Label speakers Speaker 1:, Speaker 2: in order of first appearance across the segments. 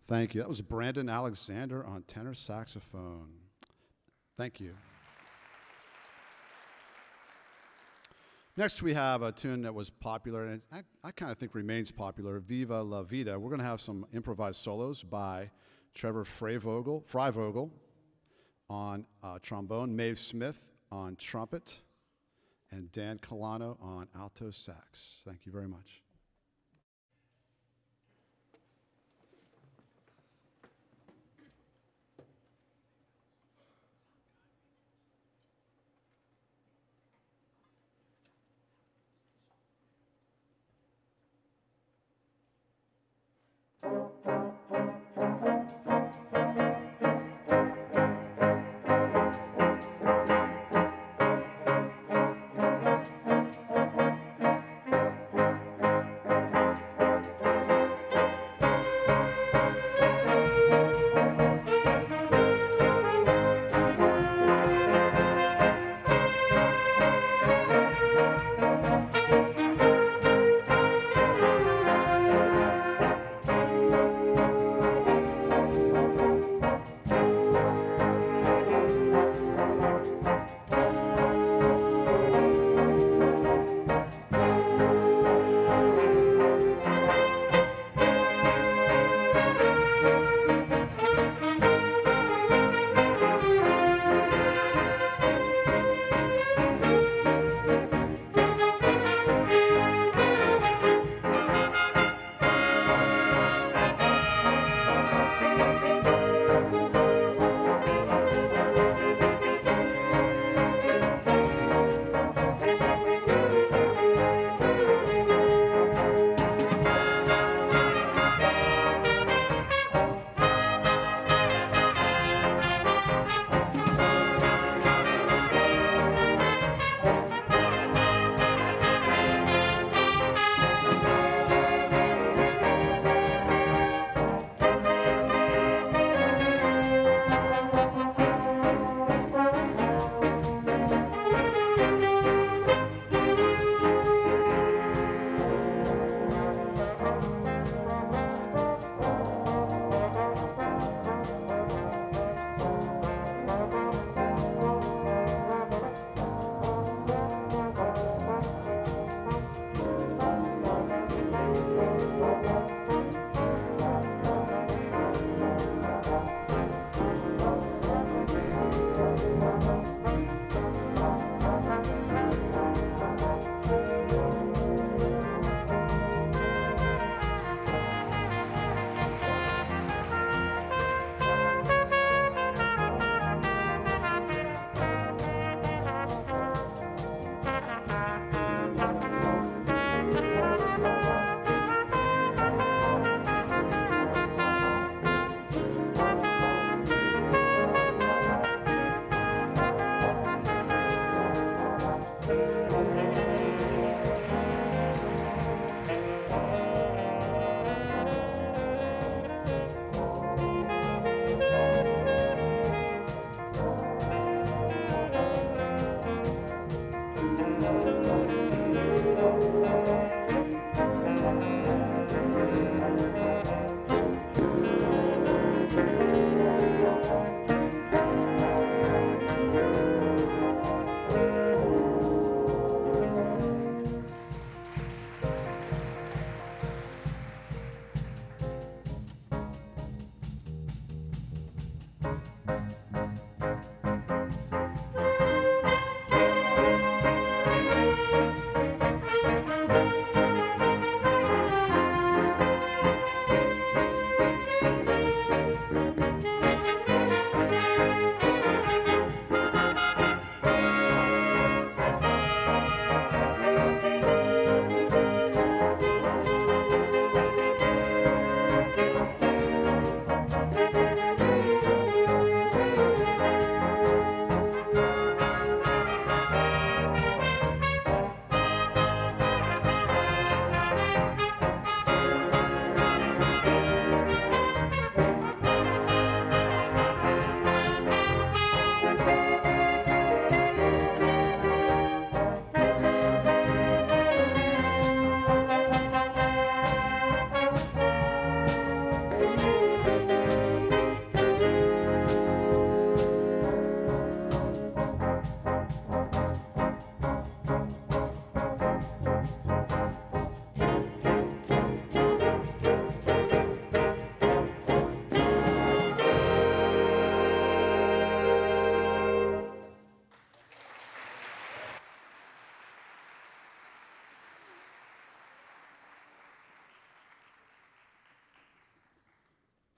Speaker 1: Thank you. That was Brandon Alexander on tenor saxophone. Thank you. Next, we have a tune that was popular, and I kind of think remains popular, Viva La Vida. We're going to have some improvised solos by Trevor Freivogel on trombone, Maeve Smith on trumpet, and Dan Colano on alto sax. Thank you very much.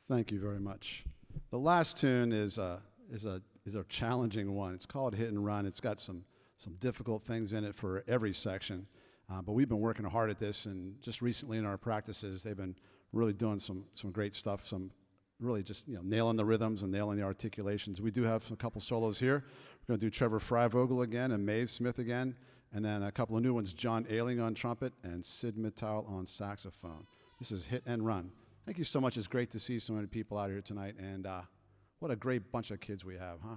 Speaker 1: Thank you very much. The last tune is a challenging one. It's called Hit and Run. It's got some difficult things in it for every section, but we've been working hard at this, and just recently in our practices, they've been really doing some great stuff, some really just nailing the rhythms and nailing the articulations. We do have a couple solos here. We're going to do Trevor Freivogel again and Maeve Smith again, and then a couple of new ones, John Ailing on trumpet and Sid Mittal on saxophone. This is Hit and Run. Thank you so much. It's great to see so many people out here tonight, and what a great bunch of kids we have, huh?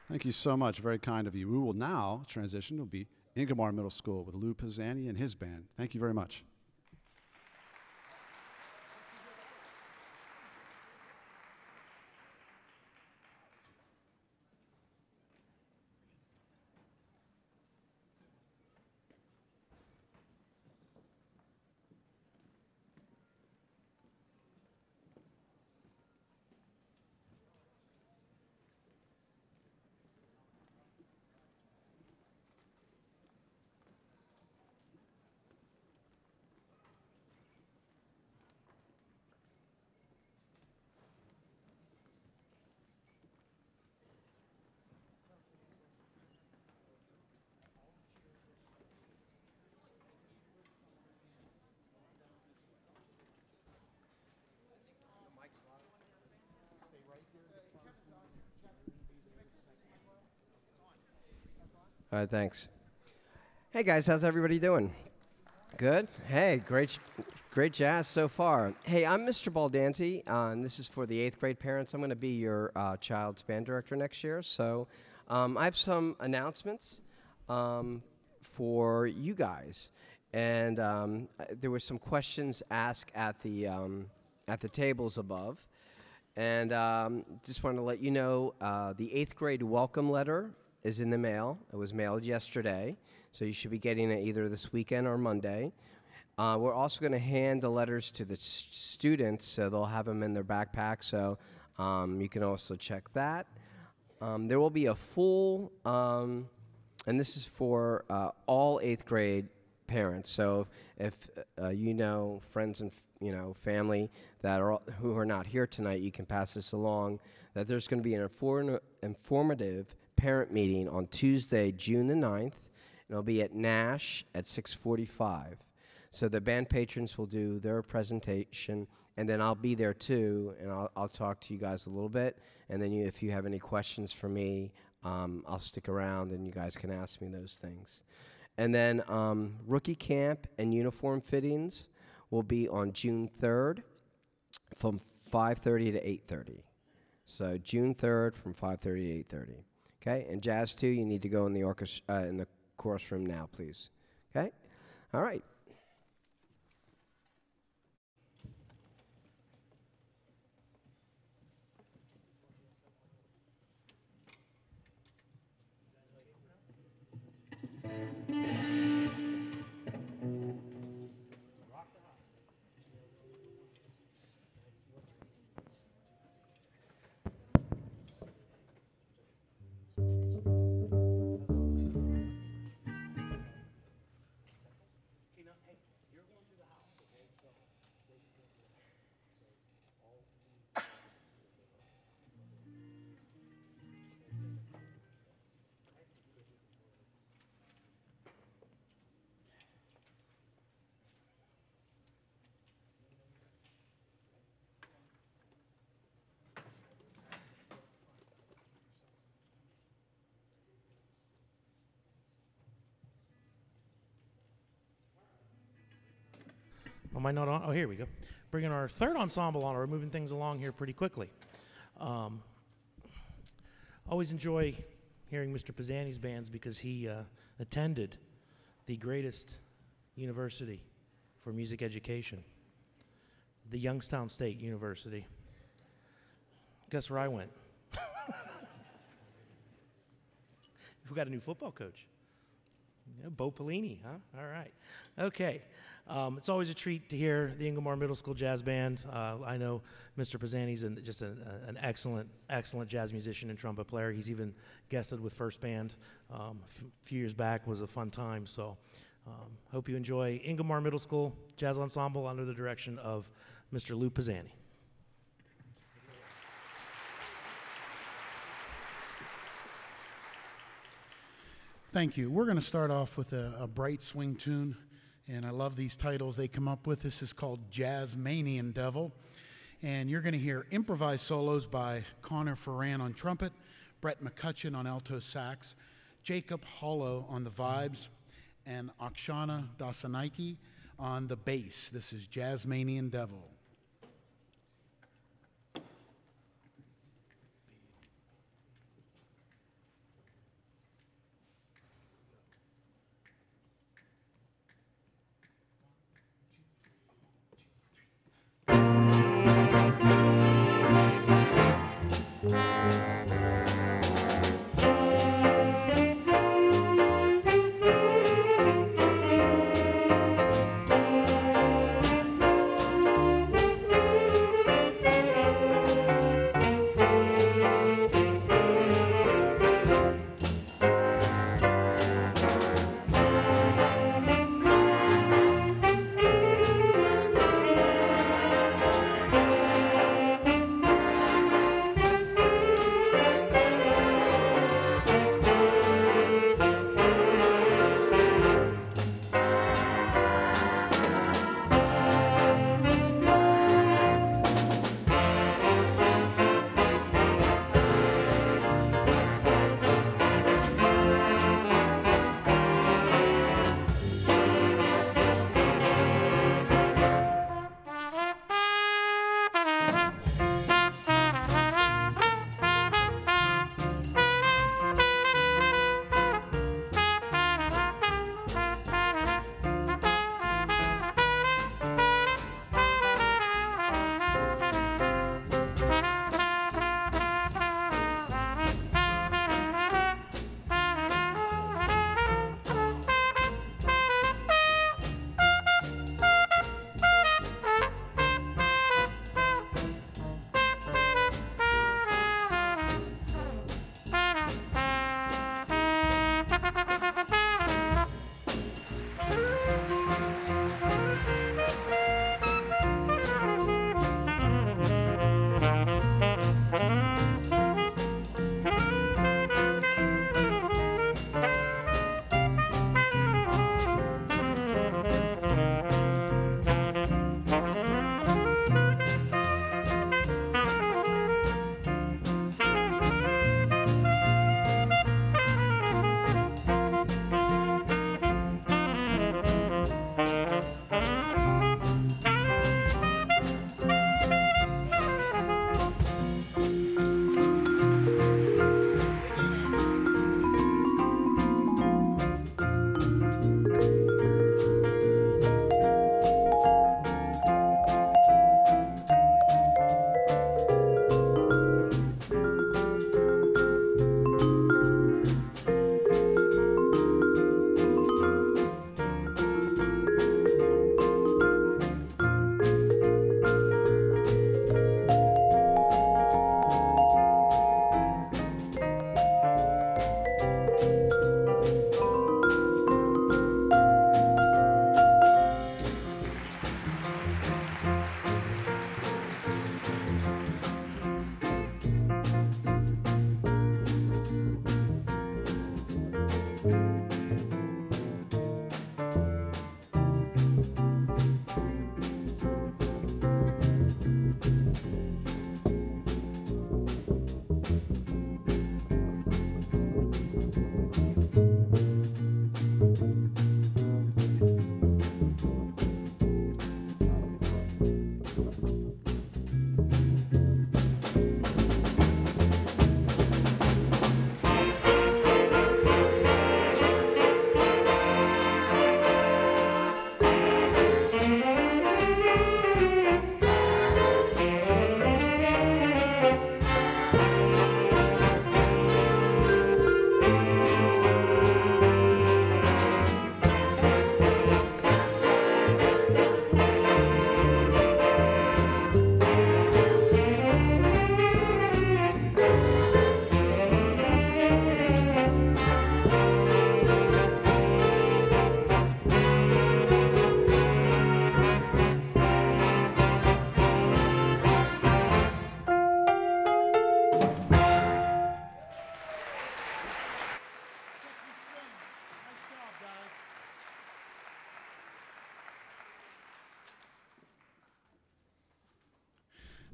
Speaker 1: Thank you so much. Very kind of you. We will now transition. It'll be Ingomar Middle School with Lou Pisani and his band. Thank you very much.
Speaker 2: All right, thanks. Hey guys, how's everybody doing? Good. Hey, great jazz so far. Hey, I'm Mr. Baldanti, and this is for the 8th grade parents. I'm going to be your child's band director next year. So, I have some announcements for you guys, and there were some questions asked at the tables above, and just wanted to let you know the 8th grade welcome letter is in the mail. It was mailed yesterday, so you should be getting it either this weekend or Monday. We're also going to hand the letters to the students, so they'll have them in their backpack, so you can also check that. There will be a full, and this is for all 8th grade parents, so if you know friends and family that who are not here tonight, you can pass this along, that there's going to be an informative parent meeting on Tuesday, June the 9th, and it'll be at Nash at 6:45. So the band patrons will do their presentation, and then I'll be there too, and I'll talk to you guys a little bit, and then if you have any questions for me, I'll stick around and you guys can ask me those things. And then rookie camp and uniform fittings will be on June 3rd from 5:30 to 8:30. So June 3rd from 5:30 to 8:30. Okay, and jazz too, you need to go in the orchestra in the chorus room now, please. Okay? All right.
Speaker 3: Am I not on? Oh, here we go. Bringing our third ensemble on. We're moving things along here pretty quickly. Always enjoy hearing Mr. Pisani's bands because he attended the greatest university for music education, the Youngstown State University. Guess where I went? We got a new football coach. Yeah, Bo Pelini, huh? All right. Okay. It's always a treat to hear the Ingomar Middle School Jazz Band. I know Mr. Pisani's just an excellent, excellent jazz musician and trumpet player. He's even guested with First Band a few years back. Was a fun time. So hope you enjoy Ingomar Middle School Jazz Ensemble under the direction of Mr. Lou Pisani.
Speaker 4: Thank you. We're going to start off with a bright swing tune, and I love these titles they come up with. This is called Jazzmanian Devil, and you're going to hear improvised solos by Connor Ferran on trumpet, Brett McCutcheon on alto sax, Jacob Hollow on the vibes, and Akshana Dasanaiki on the bass. This is Jazzmanian Devil.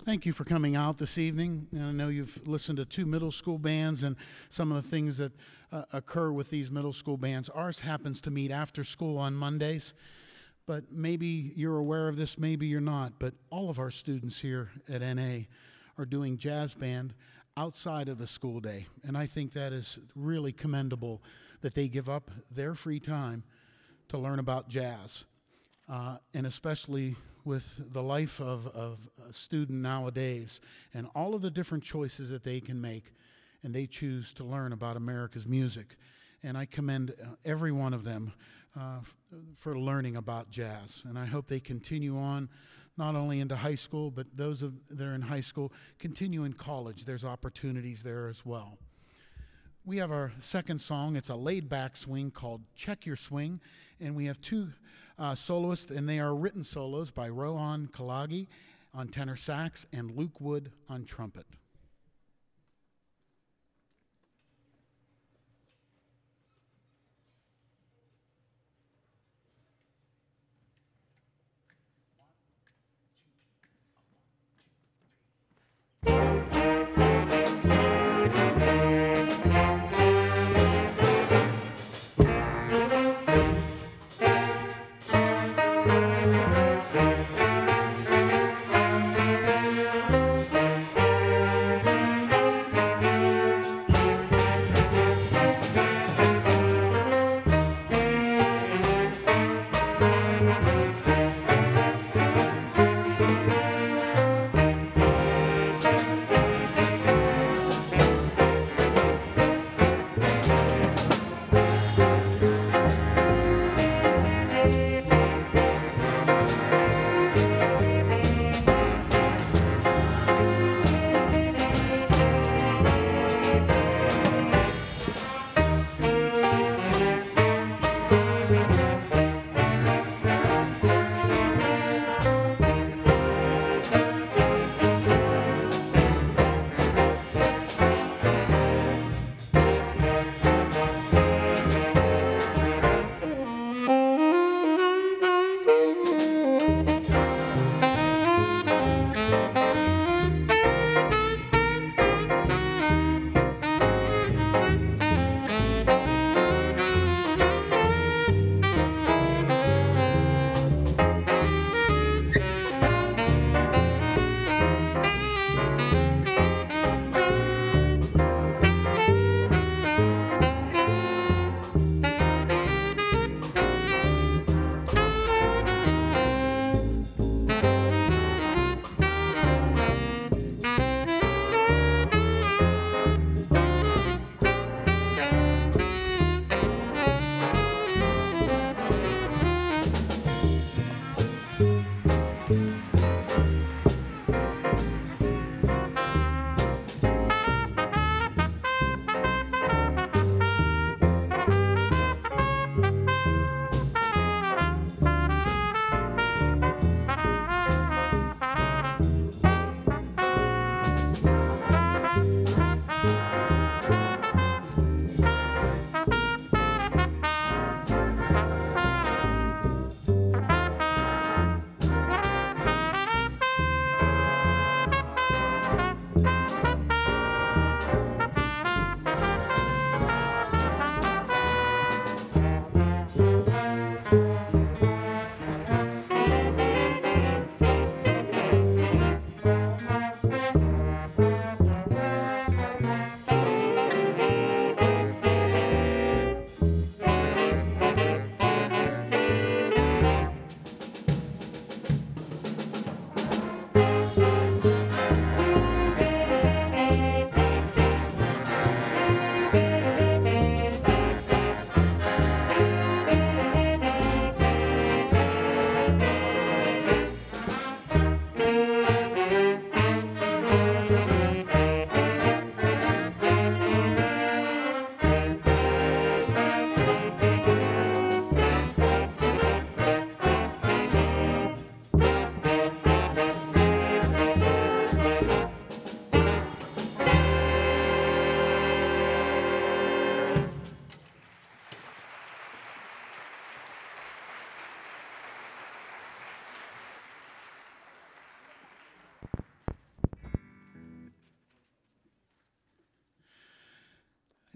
Speaker 4: Thank you for coming out this evening. And I know you've listened to 2 middle school bands and some of the things that occur with these middle school bands. Ours happens to meet after school on Mondays, but maybe you're aware of this, maybe you're not. But all of our students here at NA are doing jazz band outside of the school day. And I think that is really commendable that they give up their free time to learn about jazz. And especially with the life of a student nowadays and all of the different choices that they can make, and they choose to learn about America's music. And I commend every one of them for learning about jazz. And I hope they continue on, not only into high school, but those that are in high school, continue in college. There's opportunities there as well. We have our second song. It's a laid-back swing called Check Your Swing, and we have 2 soloists, and they are written solos by Rohan Kalagi on tenor sax and Luke Wood on trumpet.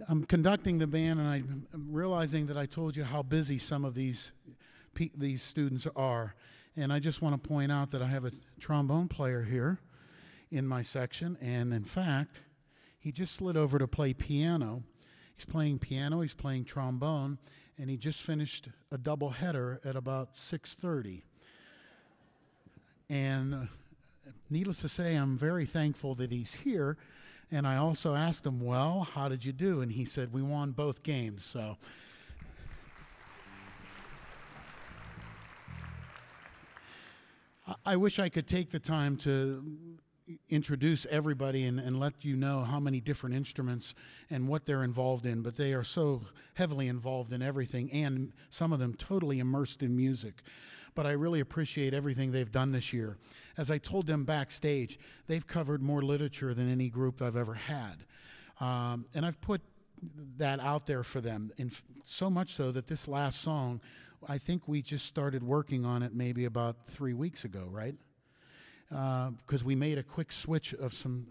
Speaker 4: I'm conducting the band, and I'm realizing that I told you how busy some of these students are. And I just want to point out that I have a trombone player here in my section, and in fact, he just slid over to play piano. He's playing piano, he's playing trombone, and he just finished a double header at about 6:30. And needless to say, I'm very thankful that he's here. And I also asked him, well, how did you do? And he said, we won both games. So I wish I could take the time to introduce everybody and let you know how many different instruments and what they're involved in, but they are so heavily involved in everything, and some of them totally immersed in music. But I really appreciate everything they've done this year. As I told them backstage, they've covered more literature than any group I've ever had. And I've put that out there for them, and so much so that this last song, I think we just started working on it maybe about 3 weeks ago, right? Because we made a quick switch of some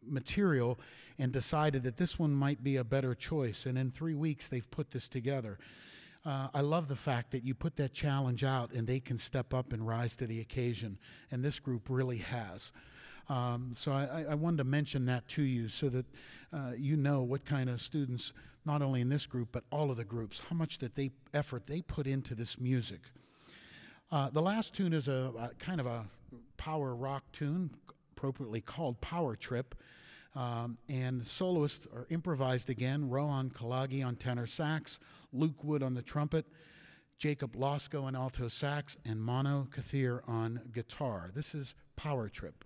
Speaker 4: material and decided that this one might be a better choice. And in 3 weeks, they've put this together. I love the fact that you put that challenge out and they can step up and rise to the occasion, and this group really has. So I wanted to mention that to you so that you know what kind of students, not only in this group, but all of the groups, how much effort they put into this music. The last tune is a kind of a power rock tune, appropriately called Power Trip. And soloists are improvised again: Rohan Kalagi on tenor sax, Luke Wood on the trumpet, Jacob Losko on alto sax, and Mano Kathir on guitar. This is Power Trip.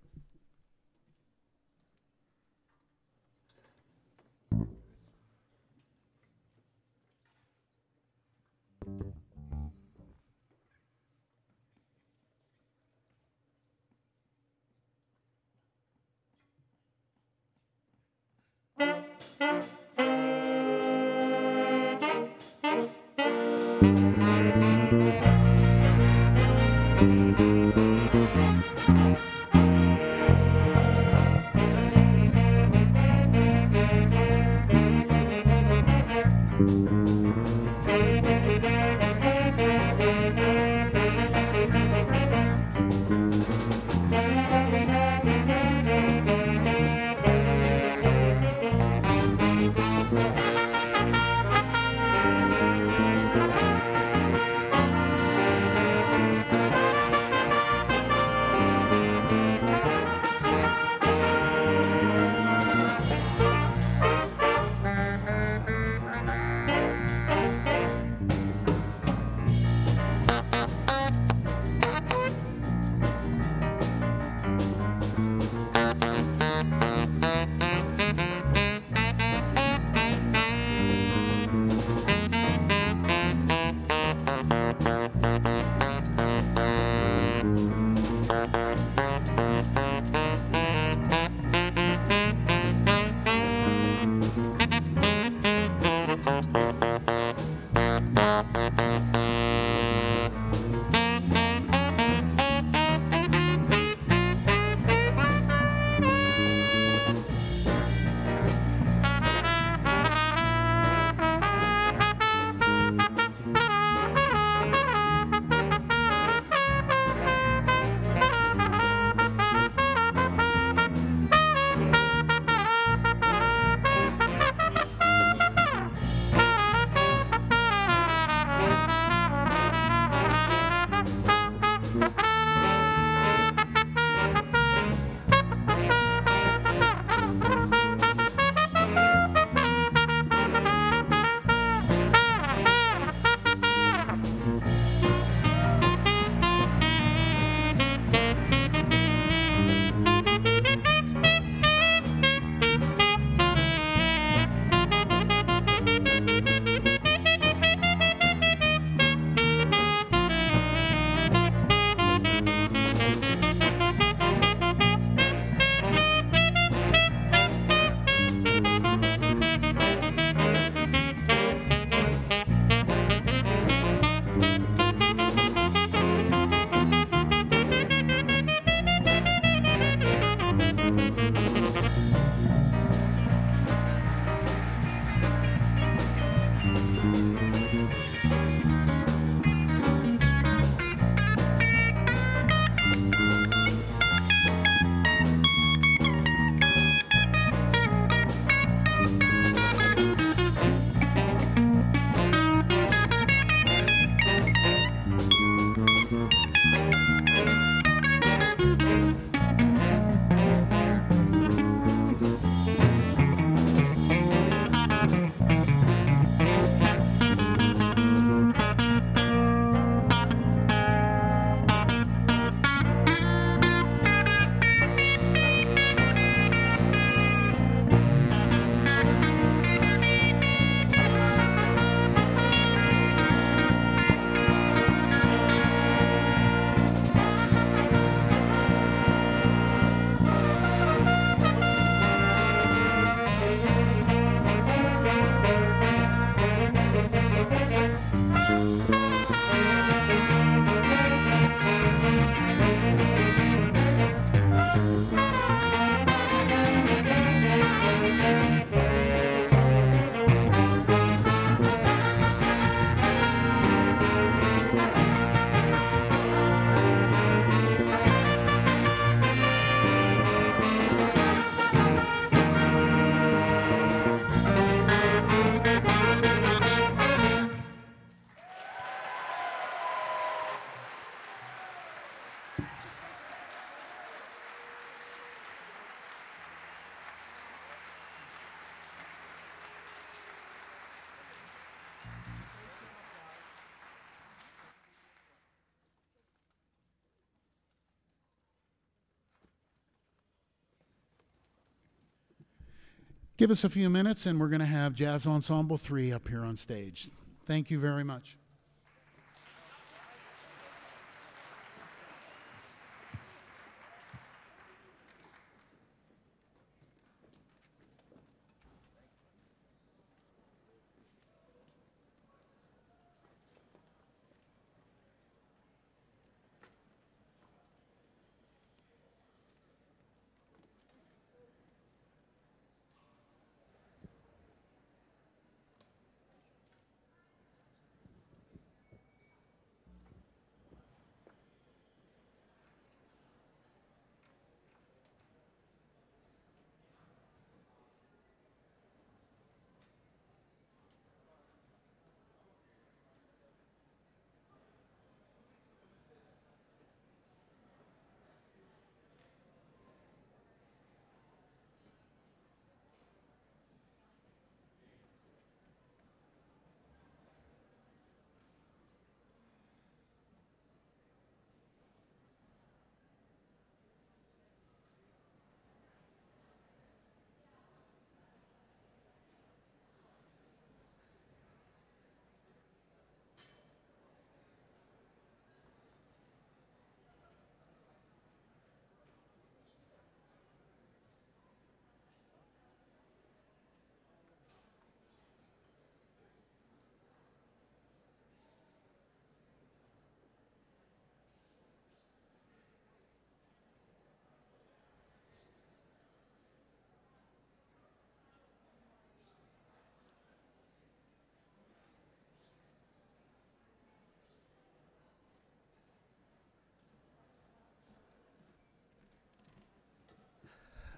Speaker 4: Give us a few minutes, and we're going to have Jazz Ensemble 3 up here on stage. Thank you very much.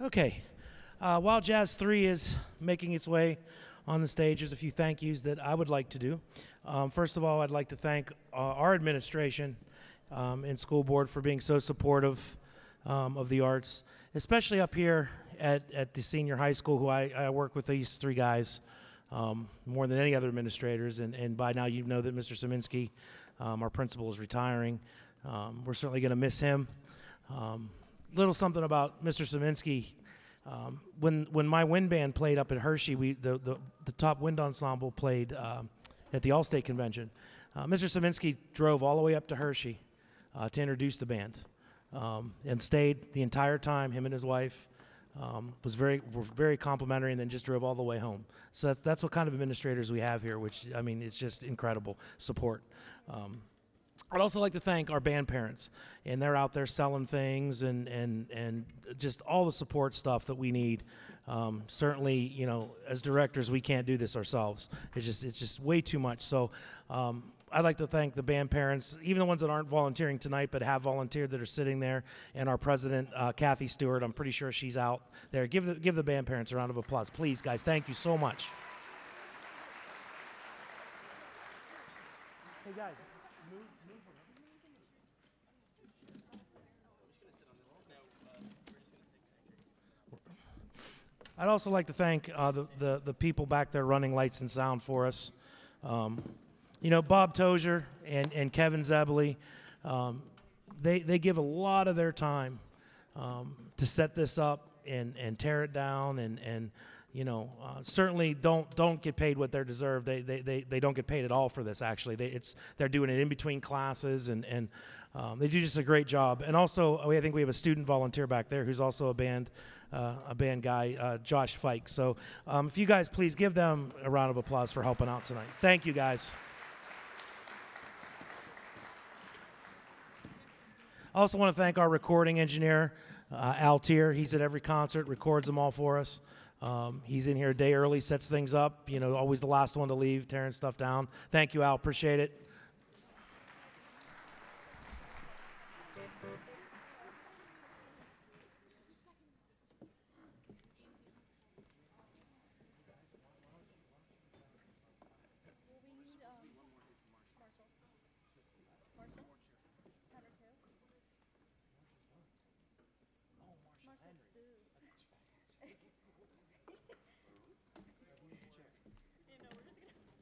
Speaker 3: Okay. While Jazz 3 is making its way on the stage, there's a few thank yous that I would like to do. First of all, I'd like to thank our administration and school board for being so supportive of the arts, especially up here at the senior high school, who I work with these three guys more than any other administrators. And by now you know that Mr. Szyminski, our principal, is retiring. We're certainly going to miss him. Little something about Mr. Szyminski. When my wind band played up at Hershey, the top wind ensemble played at the All-State Convention. Mr. Szyminski drove all the way up to Hershey to introduce the band and stayed the entire time. Him and his wife were very complimentary, and then just drove all the way home. So that's what kind of administrators we have here, which, I mean, it's just incredible support. I'd also like to thank our band parents, and they're out there selling things and just all the support stuff that we need. Certainly, you know, as directors, we can't do this ourselves. It's just way too much. So I'd like to thank the band parents, even the ones that aren't volunteering tonight but have volunteered, that are sitting there, and our president, Kathy Stewart. I'm pretty sure she's out there. Give the band parents a round of applause, please, guys. Thank you so much. Hey guys. I'd also like to thank the people back there running lights and sound for us. You know, Bob Tozier and Kevin Zebley, they give a lot of their time to set this up and tear it down, and you know, certainly don't get paid what they deserve. They don't get paid at all for this. Actually, they're doing it in between classes, and they do just a great job. And also, I think we have a student volunteer back there who's also a band guy, Josh Fike. So if you guys please give them a round of applause for helping out tonight. Thank you, guys. I also want to thank our recording engineer, Al Tier. He's at every concert, records them all for us. He's in here a day early, sets things up, you know, always the last one to leave, tearing stuff down. Thank you, Al. Appreciate it.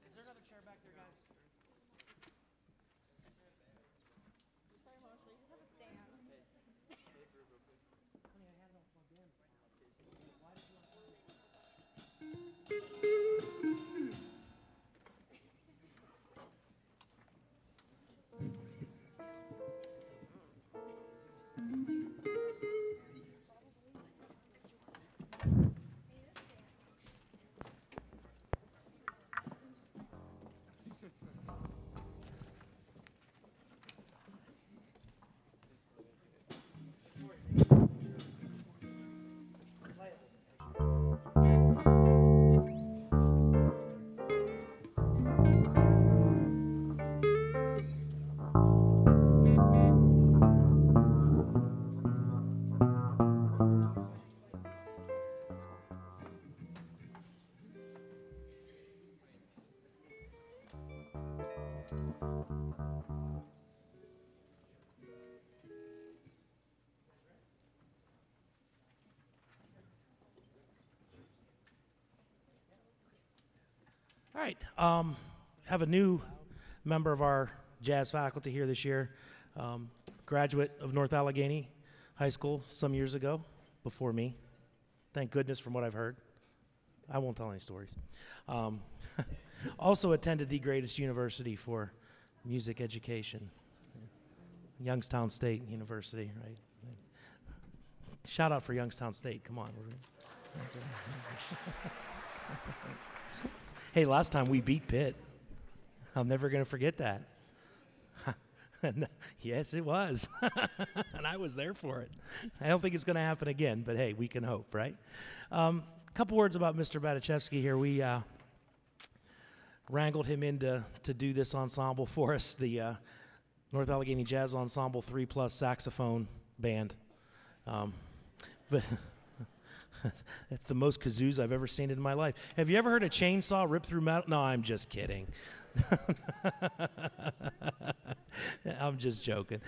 Speaker 3: Is there another chair back there, guys? All right. Have a new member of our jazz faculty here this year. Graduate of North Allegheny High School some years ago, before me. Thank goodness from what I've heard. I won't tell any stories. Also attended the greatest university for music education, Youngstown State University, right? Shout out for Youngstown State, come on. Hey, last time we beat Pitt. I'm never going to forget that. Yes, it was. And I was there for it. I don't think it's going to happen again, but hey, we can hope, right? A couple words about Mr. Batichevsky here. We wrangled him in to do this ensemble for us, the North Allegheny Jazz Ensemble 3+ saxophone band. But that's the most kazoos I've ever seen in my life. Have you ever heard a chainsaw rip through metal? No, I'm just kidding. I'm just joking.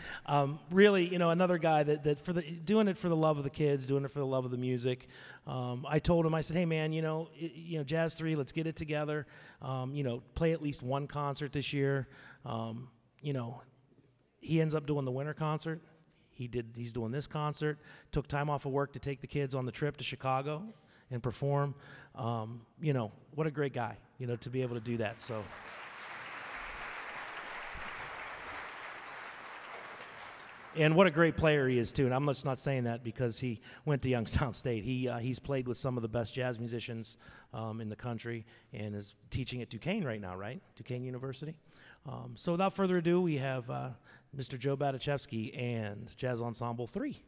Speaker 3: Really, you know, another guy that doing it for the love of the kids, doing it for the love of the music. I told him, I said, hey man, you know, Jazz 3, let's get it together. You know, play at least one concert this year. You know, he ends up doing the winter concert. He's doing this concert. Took time off of work to take the kids on the trip to Chicago and perform. You know, what a great guy, you know, to be able to do that. So. And what a great player he is, too. And I'm just not saying that because he went to Youngstown State. He's played with some of the best jazz musicians in the country and is teaching at Duquesne right now, right? Duquesne University. So without further ado, we have Mr. Joe Batichevsky and Jazz Ensemble 3.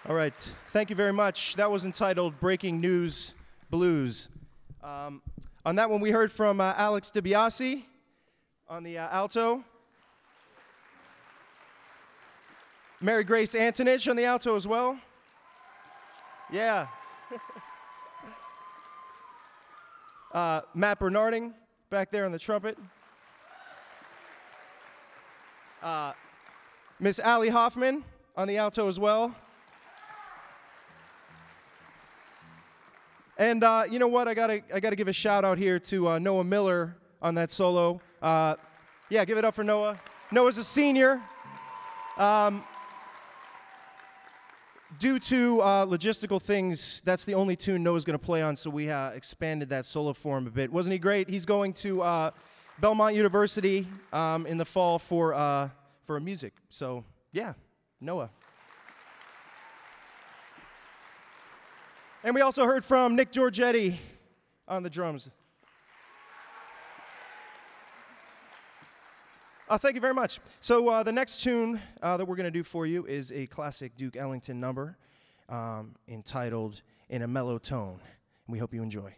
Speaker 5: All right, thank you very much. That was entitled Breaking News Blues. On that one, we heard from Alex DiBiase on the alto. Mary Grace Antonich on the alto as well. Yeah. Matt Bernarding back there on the trumpet. Miss Allie Hoffman on the alto as well. And you know what? I gotta give a shout out here to Noah Miller on that solo. Yeah, give it up for Noah. Noah's a senior. Due to logistical things, that's the only tune Noah's going to play on, so we expanded that solo for him a bit. Wasn't he great? He's going to Belmont University in the fall for a music. So, yeah, Noah. And we also heard from Nick Giorgetti on the drums. Thank you very much. So the next tune that we're going to do for you is a classic Duke Ellington number entitled In a Mellow Tone. And we hope you enjoy.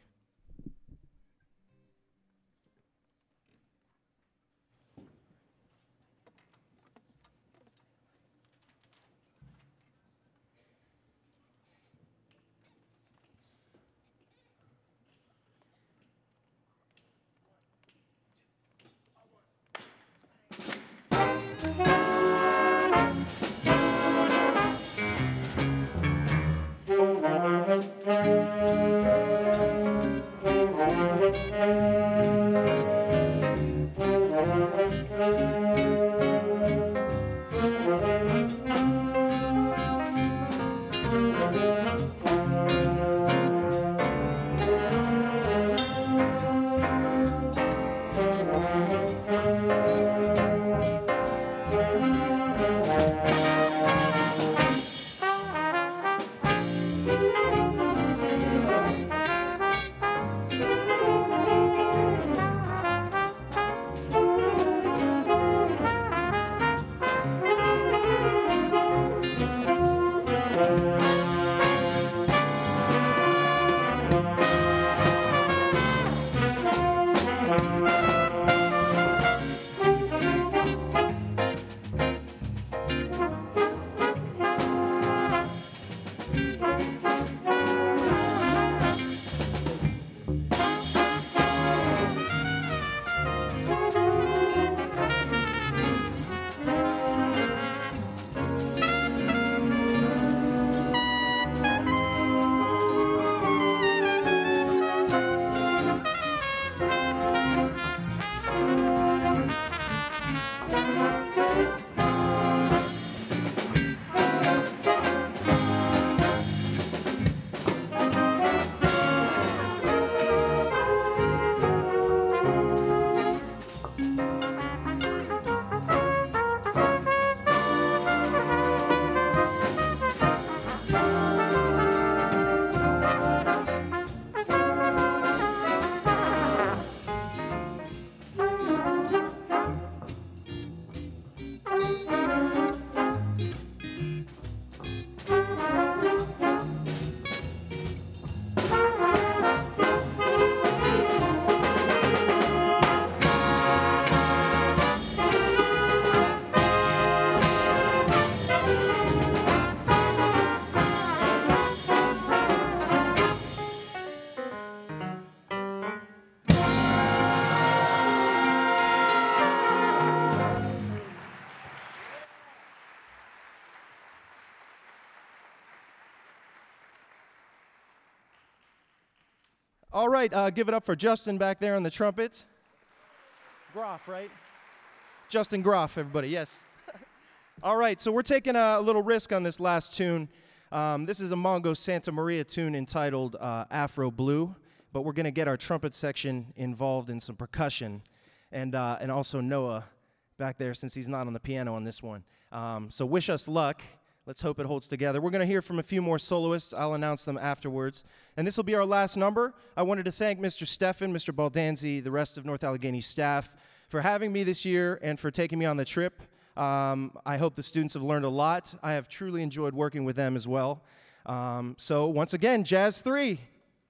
Speaker 5: All right, give it up for Justin back there on the trumpet. Groff, right? Justin Groff, everybody, yes. All right, so we're taking a little risk on this last tune. This is a Mongo Santa Maria tune entitled Afro Blue, but we're going to get our trumpet section involved in some percussion, and also Noah back there since he's not on the piano on this one. So wish us luck. Let's hope it holds together. We're going to hear from a few more soloists. I'll announce them afterwards. And this will be our last number. I wanted to thank Mr. Steffen, Mr. Baldanzi, the rest of North Allegheny staff for having me this year and for taking me on the trip. I hope the students have learned a lot. I have truly enjoyed working with them as well. So once again, Jazz 3.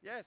Speaker 5: Yes.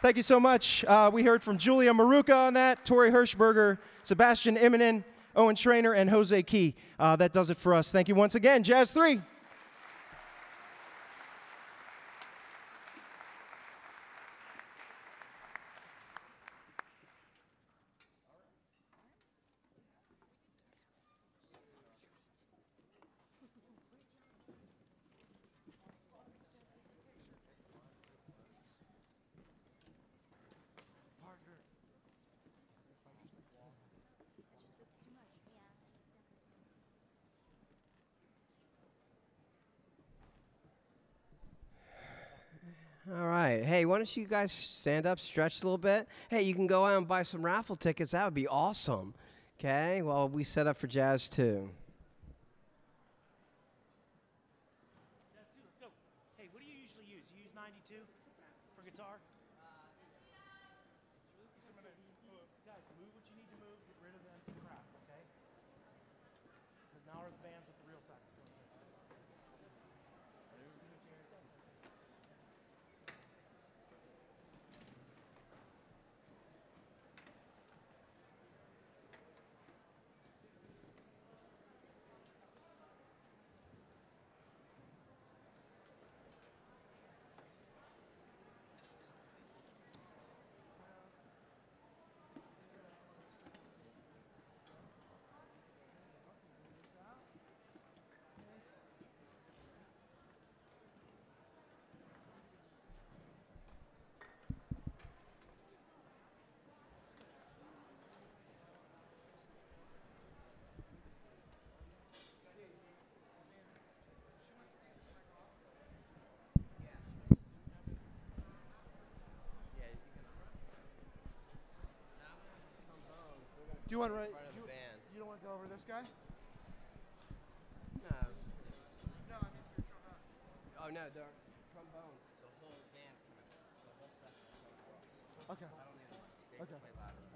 Speaker 5: Thank you so much. We heard from Julia Maruca on that, Tori Hirschberger, Sebastian Immonen, Owen Schrainer, and Jose Key. That does it for us. Thank you once again. Jazz 3.
Speaker 2: All right. Hey, why don't you guys stand up, stretch a little bit? Hey, you can go out and buy some raffle tickets. That would be awesome. Okay? Well, we set up for Jazz 2.
Speaker 3: Jazz 2, let's go. Hey, what do you usually use? You use 92 for guitar? Guys, move what you need to move. Get rid of the crap, okay? Because now are the bands with the real saxophones.
Speaker 6: Do you want to
Speaker 2: Part of the band.
Speaker 6: You don't want to go over this guy?
Speaker 2: No.
Speaker 6: No, I mean for your trombone.
Speaker 2: Oh, no, the trombones. The whole band's coming. The whole section is coming across.
Speaker 6: Okay.
Speaker 2: I don't need to. They
Speaker 6: Okay.
Speaker 2: play louder.